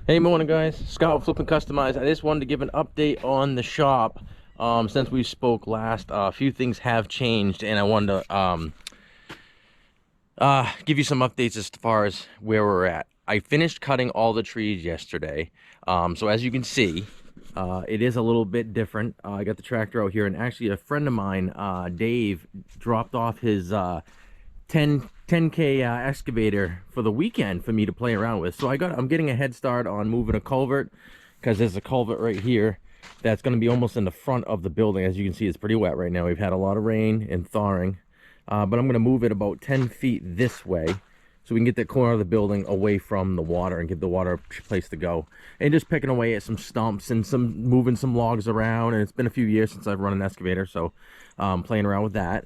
Hey, morning guys, Scott with Flippin Customized. I just wanted to give an update on the shop. Since we spoke last, a few things have changed, and I wanted to give you some updates as far as where we're at. I finished cutting all the trees yesterday, so as you can see, it is a little bit different. I got the tractor out here, and actually a friend of mine, Dave, dropped off his 10K excavator for the weekend for me to play around with. So I'm getting a head start on moving a culvert, because there's a culvert right here that's going to be almost in the front of the building. As you can see, it's pretty wet right now. We've had a lot of rain and thawing, but I'm going to move it about 10 feet this way so we can get that corner of the building away from the water and give the water a place to go. And just picking away at some stumps and moving some logs around. And it's been a few years since I've run an excavator, so playing around with that.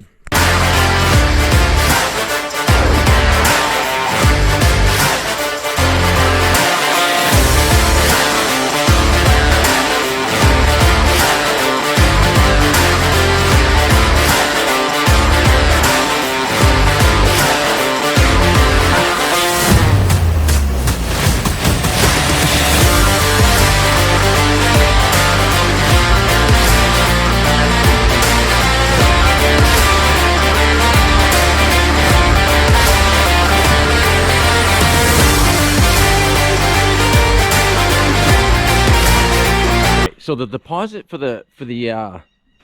So the deposit for the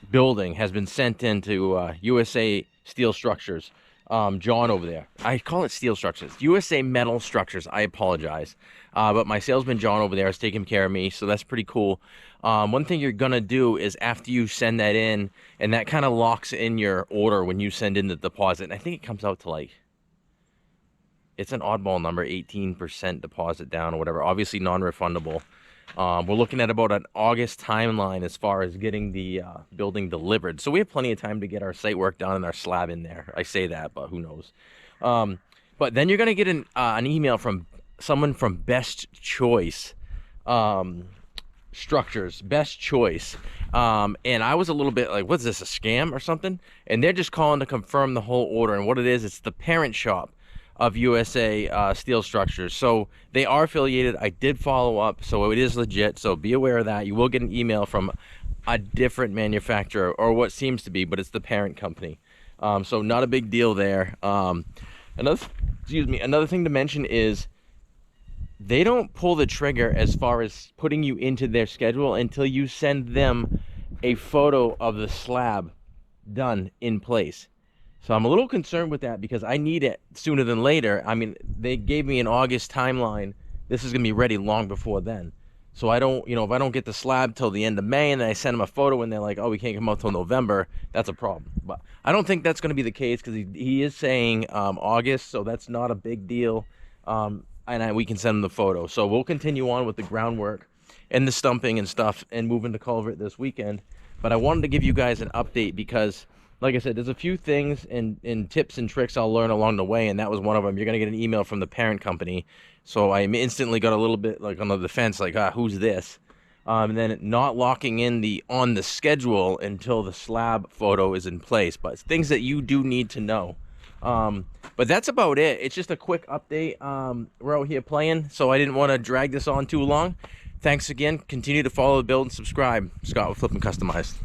building has been sent into USA Steel Structures. John over there. I call it Steel Structures. USA Metal Structures. I apologize. But my salesman John over there is taking care of me, so that's pretty cool. One thing you're gonna do is after you send that in, and that kind of locks in your order when you send in the deposit. And I think it comes out to like, it's an oddball number, 18% deposit down or whatever. Obviously non-refundable. We're looking at about an August timeline as far as getting the building delivered. So we have plenty of time to get our site work done and our slab in there. I say that, but who knows? But then you're going to get an email from someone from Best Choice Structures. Best Choice. And I was a little bit like, what's this, a scam or something? And they're just calling to confirm the whole order. And what it is, it's the parent shop of USA Steel Structures. So they are affiliated. I did follow up, so it is legit. So be aware of that. You will get an email from a different manufacturer, or what seems to be, but it's the parent company. So not a big deal there. Another thing to mention is they don't pull the trigger as far as putting you into their schedule until you send them a photo of the slab done in place. So I'm a little concerned with that because I need it sooner than later. I mean, they gave me an August timeline. This is going to be ready long before then. So I don't, if I don't get the slab till the end of May and then I send them a photo and they're like, oh, we can't come out till November, that's a problem. But I don't think that's going to be the case because he is saying August, so that's not a big deal. We can send them the photo. So we'll continue on with the groundwork and the stumping and stuff and moving the culvert this weekend. But I wanted to give you guys an update because, like I said, there's a few things and tips and tricks I'll learn along the way, and that was one of them. You're going to get an email from the parent company. So I instantly got a little bit like on the defense, like, who's this? And then not locking in on the schedule until the slab photo is in place. But things that you do need to know. But that's about it. It's just a quick update. We're out here playing, so I didn't want to drag this on too long. Thanks again. Continue to follow the build and subscribe. Scott with Flippin Customized.